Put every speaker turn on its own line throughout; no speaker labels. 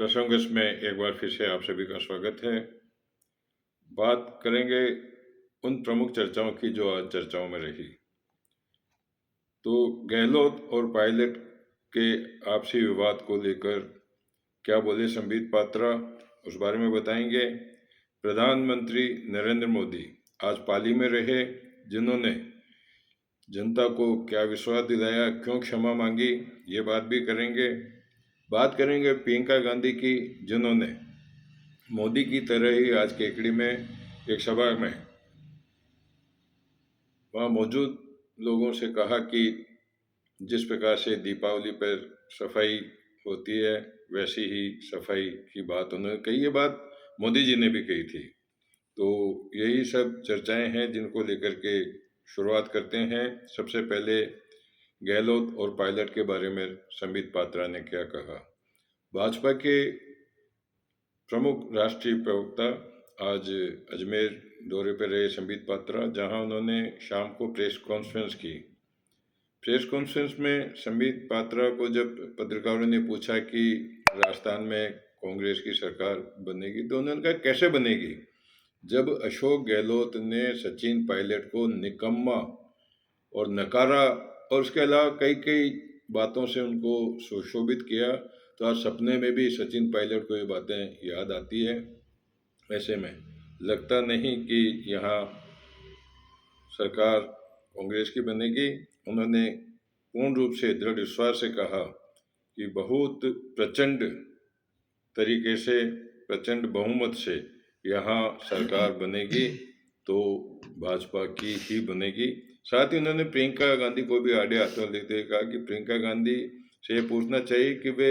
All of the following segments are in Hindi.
प्रसंग में एक बार फिर से आप सभी का स्वागत है। बात करेंगे उन प्रमुख चर्चाओं की जो आज चर्चाओं में रही। तो गहलोत और पायलट के आपसी विवाद को लेकर क्या बोले संबित पात्रा, उस बारे में बताएंगे। प्रधानमंत्री नरेंद्र मोदी आज पाली में रहे, जिन्होंने जनता को क्या विश्वास दिलाया, क्यों क्षमा मांगी, ये बात भी करेंगे। बात करेंगे प्रियंका गांधी की, जिन्होंने मोदी की तरह ही आज केकड़ी में एक सभा में वहाँ मौजूद लोगों से कहा कि जिस प्रकार से दीपावली पर सफाई होती है वैसी ही सफाई की बात उन्होंने कही। ये बात मोदी जी ने भी कही थी। तो यही सब चर्चाएं हैं जिनको लेकर के शुरुआत करते हैं। सबसे पहले गहलोत और पायलट के बारे में संबित पात्रा ने क्या कहा। भाजपा के प्रमुख राष्ट्रीय प्रवक्ता आज अजमेर दौरे पर रहे संबित पात्रा, जहां उन्होंने शाम को प्रेस कॉन्फ्रेंस की। प्रेस कॉन्फ्रेंस में संबित पात्रा को जब पत्रकारों ने पूछा कि राजस्थान में कांग्रेस की सरकार बनेगी, तो उन्होंने कहा कैसे बनेगी जब अशोक गहलोत ने सचिन पायलट को निकम्मा और नकारा और उसके अलावा कई कई बातों से उनको सुशोभित किया। तो आज सपने में भी सचिन पायलट को ये बातें याद आती है। ऐसे में लगता नहीं कि यहाँ सरकार कांग्रेस की बनेगी। उन्होंने पूर्ण रूप से दृढ़ विश्वास से कहा कि बहुत प्रचंड तरीके से, प्रचंड बहुमत से यहाँ सरकार बनेगी तो भाजपा की ही बनेगी। साथ ही उन्होंने प्रियंका गांधी को भी आड़े हाथों लेते हुए कहा कि प्रियंका गांधी से ये पूछना चाहिए कि वे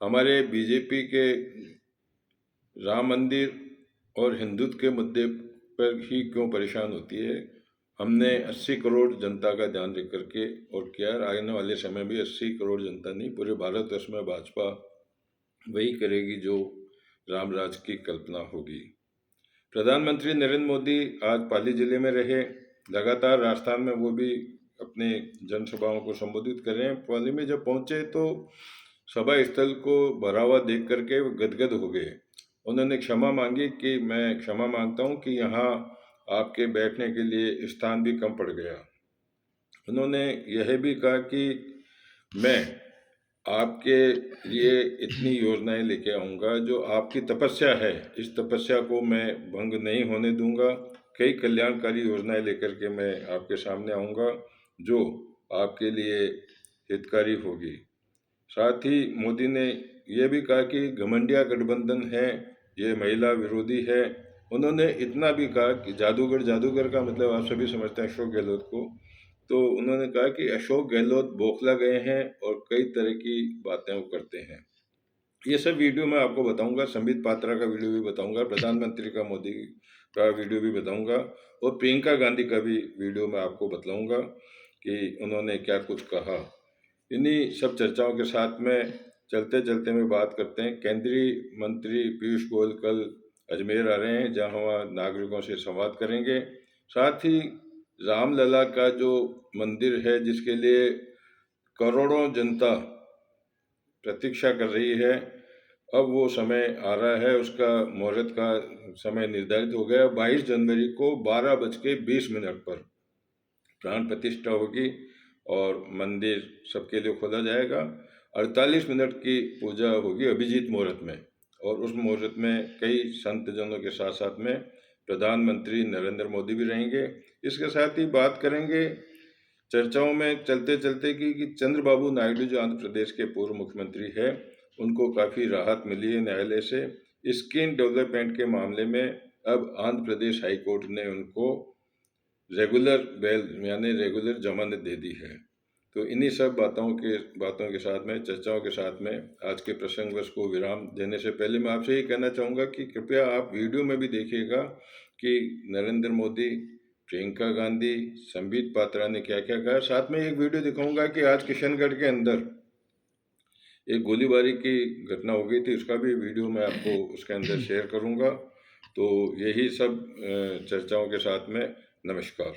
हमारे बीजेपी के राम मंदिर और हिंदुत्व के मुद्दे पर ही क्यों परेशान होती है। हमने 80 करोड़ जनता का ध्यान रख करके और क्या आने वाले समय में 80 करोड़ जनता नहीं, पूरे भारतवर्ष में भाजपा वही करेगी जो राम राज की कल्पना होगी। प्रधानमंत्री नरेंद्र मोदी आज पाली जिले में रहे, लगातार राजस्थान में वो भी अपने जनसभाओं को संबोधित कर रहे हैं। पाली में जब पहुंचे तो सभा स्थल को भरा हुआ देख करके वो गदगद हो गए। उन्होंने क्षमा मांगी कि मैं क्षमा मांगता हूं कि यहाँ आपके बैठने के लिए स्थान भी कम पड़ गया। उन्होंने यह भी कहा कि मैं आपके लिए इतनी योजनाएं लेके आऊँगा जो आपकी तपस्या है, इस तपस्या को मैं भंग नहीं होने दूंगा। कई कल्याणकारी योजनाएं लेकर के मैं आपके सामने आऊँगा जो आपके लिए हितकारी होगी। साथ ही मोदी ने यह भी कहा कि घमंडिया गठबंधन है, ये महिला विरोधी है। उन्होंने इतना भी कहा कि जादूगर का मतलब आप सभी समझते हैं अशोक गहलोत को। तो उन्होंने कहा कि अशोक गहलोत बौखला गए हैं और कई तरह की बातें वो करते हैं। ये सब वीडियो मैं आपको बताऊंगा, संबित पात्रा का वीडियो भी बताऊंगा, प्रधानमंत्री का मोदी का वीडियो भी बताऊंगा और प्रियंका गांधी का भी वीडियो मैं आपको बतलाऊंगा कि उन्होंने क्या कुछ कहा। इन्हीं सब चर्चाओं के साथ में चलते चलते में बात करते हैं। केंद्रीय मंत्री पीयूष गोयल कल अजमेर आ रहे हैं, जहां वह नागरिकों से संवाद करेंगे। साथ ही रामलला का जो मंदिर है, जिसके लिए करोड़ों जनता प्रतीक्षा कर रही है, अब वो समय आ रहा है, उसका मुहूर्त का समय निर्धारित हो गया। 22 जनवरी को 12:20 पर प्राण प्रतिष्ठा होगी और मंदिर सबके लिए खोला जाएगा। 48 मिनट की पूजा होगी अभिजीत मुहूर्त में, और उस मुहूर्त में कई संत जनों के साथ साथ में प्रधानमंत्री नरेंद्र मोदी भी रहेंगे। इसके साथ ही बात करेंगे चर्चाओं में चलते चलते कि चंद्रबाबू नायडू जो आंध्र प्रदेश के पूर्व मुख्यमंत्री है, उनको काफ़ी राहत मिली है न्यायालय से। स्किल डेवलपमेंट के मामले में अब आंध्र प्रदेश हाई कोर्ट ने उनको रेगुलर बेल यानी रेगुलर जमानत दे दी है। तो इन्हीं सब बातों के साथ में, चर्चाओं के साथ में आज के प्रसंगवश को विराम देने से पहले मैं आपसे ये कहना चाहूँगा कि कृपया आप वीडियो में भी देखिएगा कि नरेंद्र मोदी, प्रियंका गांधी, संबित पात्रा ने क्या क्या कहा। साथ में एक वीडियो दिखाऊंगा कि आज किशनगढ़ के अंदर एक गोलीबारी की घटना हो गई थी, उसका भी वीडियो मैं आपको उसके अंदर शेयर करूंगा। तो यही सब चर्चाओं के साथ में नमस्कार।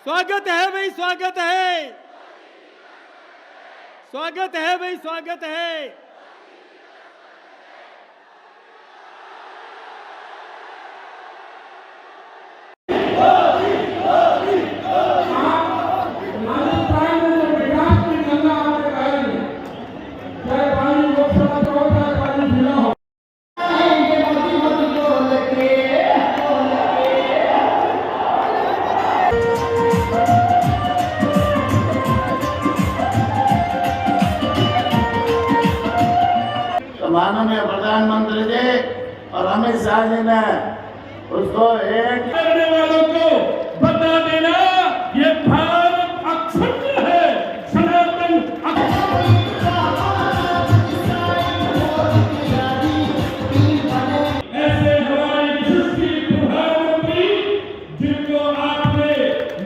स्वागत है भाई, स्वागत है, स्वागत है भाई, स्वागत है।
माननीय प्रधानमंत्री जी और अमित शाह जी ने उसको एक
करने वालों को बता देना, ये भारत अखंड है, सनातन ऐसे हमारे यशस्वी प्रधानमंत्री जिनको आपने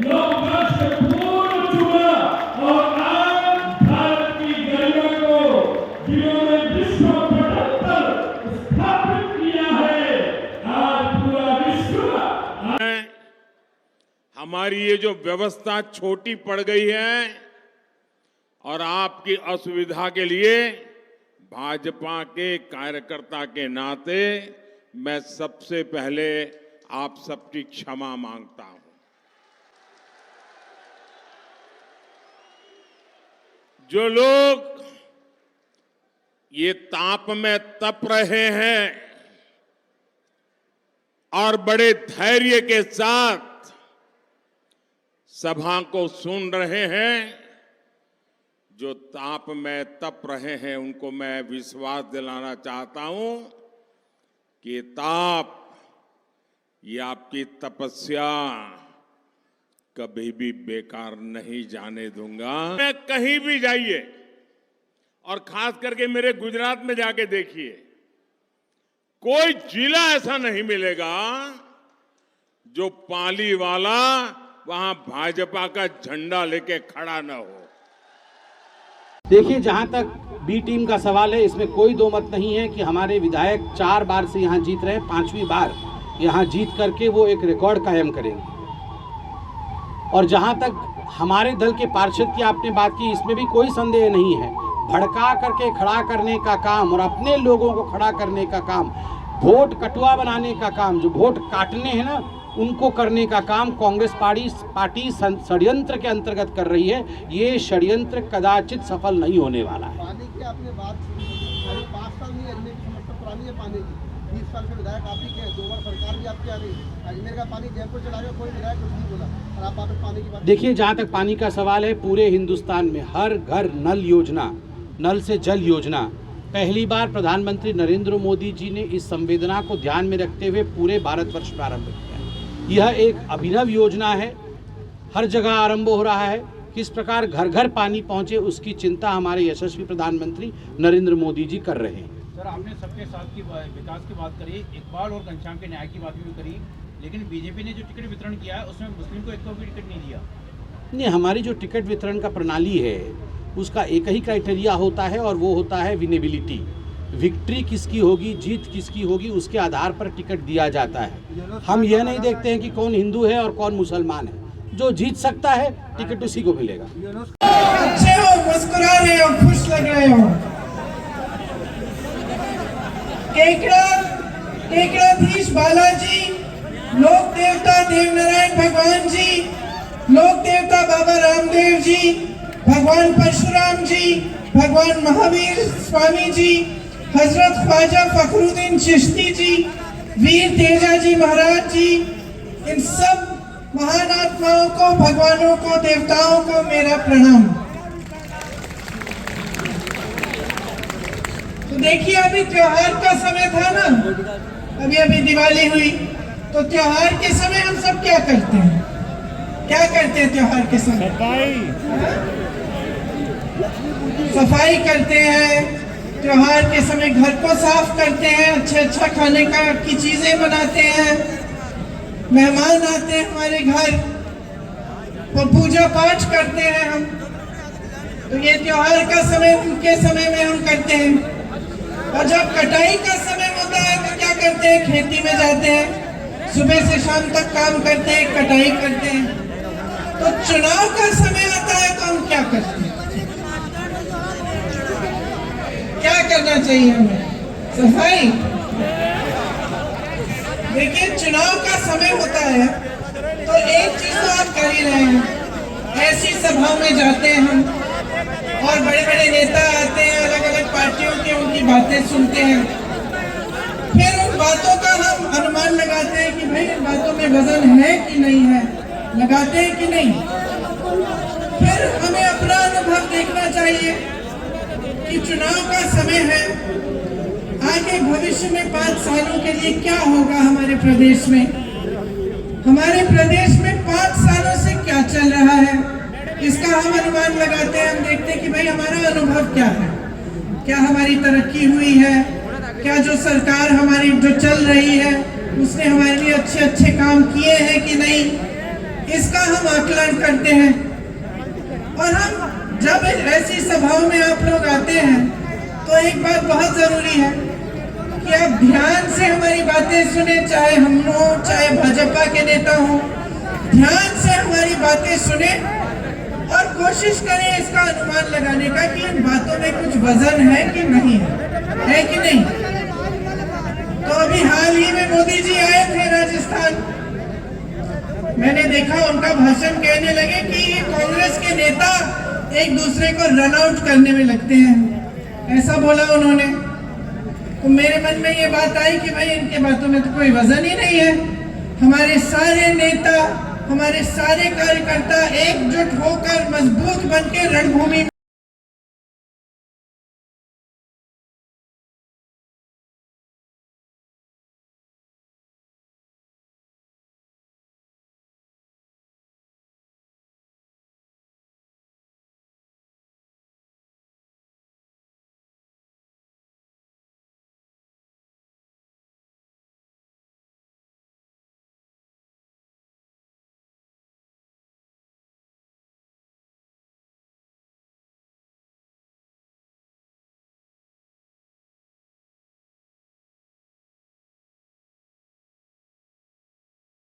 9 वर्ष पूर्ण चुना और आज भारत की गरिमा को जिन्होंने विश्व स्थापित किया है, आज पूरा विश्व
हमारी ये जो व्यवस्था छोटी पड़ गई है और आपकी असुविधा के लिए भाजपा के कार्यकर्ता के नाते मैं सबसे पहले आप सबकी क्षमा मांगता हूं। जो लोग ये ताप में तप रहे हैं और बड़े धैर्य के साथ सभा को सुन रहे हैं, जो ताप में तप रहे हैं, उनको मैं विश्वास दिलाना चाहता हूं कि ये ताप, ये आपकी तपस्या कभी भी बेकार नहीं जाने दूंगा। मैं कहीं भी जाइए और खास करके मेरे गुजरात में जाके देखिए, कोई जिला ऐसा नहीं मिलेगा जो पाली वाला वहां भाजपा का झंडा लेके खड़ा न हो।
देखिए, जहां तक बी टीम का सवाल है, इसमें कोई दो मत नहीं है कि हमारे विधायक 4 बार से यहां जीत रहे हैं, 5वीं बार यहां जीत करके वो एक रिकॉर्ड कायम करेंगे। और जहां तक हमारे दल के पार्षद की आपने बात की, इसमें भी कोई संदेह नहीं है। भड़का करके खड़ा करने का काम और अपने लोगों को खड़ा करने का काम, वोट कटुआ बनाने का काम, जो वोट काटने हैं ना, उनको करने का काम कांग्रेस पार्टी षड्यंत्र के अंतर्गत कर रही है। ये षड्यंत्र कदाचित सफल नहीं होने वाला है।
पानी की आपने बात सुनी, 5 साल नहीं, अजमेर की समस्या पुरानी है पानी की। 20 साल के विधायक आप ही के, 2 बार सरकार भी आपकी आ गई, अजमेर का पानी जयपुर चला गया, कोई विधायक कुछ नहीं बोला, और आप वापस पानी की बात।
देखिए, जहाँ तक पानी का सवाल है, पूरे हिंदुस्तान में हर घर नल योजना, नल से जल योजना, पहली बार प्रधानमंत्री नरेंद्र मोदी जी ने इस संवेदना को ध्यान में रखते हुए पूरे भारतवर्ष प्रारंभ किया है। यह एक अभिनव योजना है, हर जगह आरंभ हो रहा है। किस प्रकार घर घर पानी पहुंचे, उसकी चिंता हमारे यशस्वी प्रधानमंत्री नरेंद्र मोदी जी कर रहे हैं।
सर, आपने सबके साथ की विकास की बात करी, इकबाल और घनश्याम के न्याय की बात भी करी, लेकिन बीजेपी ने जो टिकट वितरण किया है उसमें मुस्लिम को एक को भी टिकट नहीं दिया।
नहीं, हमारी जो टिकट वितरण का प्रणाली है उसका एक ही क्राइटेरिया होता है और वो होता है विनेबिलिटी। विक्ट्री किसकी होगी, जीत किसकी होगी, उसके आधार पर टिकट दिया जाता है। हम यह नहीं देखते हैं कि कौन हिंदू है और कौन मुसलमान है। जो जीत सकता है टिकट उसी को मिलेगा।
अच्छे हो, मुस्कुरा रहे हो, खुश लग रहे हो। केकड़ाधीश बालाजी, लोक देवता देवनारायण भगवान जी, लोक देवता बाबा रामदेव जी, भगवान परशुराम जी, भगवान महावीर स्वामी जी, हजरत ख्वाजा फखरुद्दीन चिश्ती जी, वीर तेजा जी महाराज जी, इन सब महान आत्माओं को, भगवानों को, देवताओं को मेरा प्रणाम। तो देखिए, अभी त्योहार का समय था ना, अभी दिवाली हुई, तो त्योहार के समय हम सब क्या करते हैं? क्या करते हैं त्योहार के समय? सफाई करते हैं। त्योहार के समय घर को साफ करते हैं, अच्छा खाने की चीजें बनाते हैं, मेहमान आते हैं हमारे घर, और पूजा पाठ करते हैं हम। तो ये त्योहार का समय उनके समय में हम करते हैं। और जब कटाई का समय होता है तो क्या करते हैं? खेती में जाते हैं, सुबह से शाम तक काम करते हैं, कटाई करते हैं। तो चुनाव का समय आता है तो हम क्या करते हैं? क्या करना चाहिए हमें? सफाई। देखिए, चुनाव का समय होता है तो एक चीज तो आप कर ही रहे हैं। ऐसी सभाओं में जाते हैं हम और बड़े बड़े नेता आते हैं, अलग अलग पार्टियों के, उनकी बातें सुनते हैं, फिर उन बातों का हम अनुमान लगाते हैं कि भाई इन बातों में वजन है कि नहीं है, लगाते हैं कि नहीं। फिर हमें अपना अनुभव देखना चाहिए कि चुनाव का समय है, आगे भविष्य में 5 सालों के लिए क्या होगा हमारे प्रदेश में, हमारे प्रदेश में 5 सालों से क्या चल रहा है, इसका हम अनुमान लगाते हैं। हम देखते हैं कि भाई हमारा अनुभव क्या है, क्या हमारी तरक्की हुई है, क्या जो सरकार हमारी जो चल रही है उसने हमारे लिए अच्छे अच्छे काम किए हैं कि नहीं, इसका हम आकलन करते हैं। और हम जब ऐसी सभाओं में आप लोग आते हैं तो एक बात बहुत जरूरी है कि आप ध्यान से हमारी बातें सुने, चाहे हम हो चाहे भाजपा के नेता हो, ध्यान से हमारी बातें सुने और कोशिश करें इसका अनुमान लगाने का कि इन बातों में कुछ वजन है कि नहीं है कि नहीं। तो अभी हाल ही में मोदी जी आए थे राजस्थान, मैंने देखा उनका भाषण, कहने लगे कि ये कांग्रेस के नेता एक दूसरे को रन आउट करने में लगते हैं, ऐसा बोला उन्होंने। तो मेरे मन में ये बात आई कि भाई इनके बातों में तो कोई वजन ही नहीं है। हमारे सारे नेता, हमारे सारे कार्यकर्ता एकजुट होकर मजबूत बनकर रणभूमि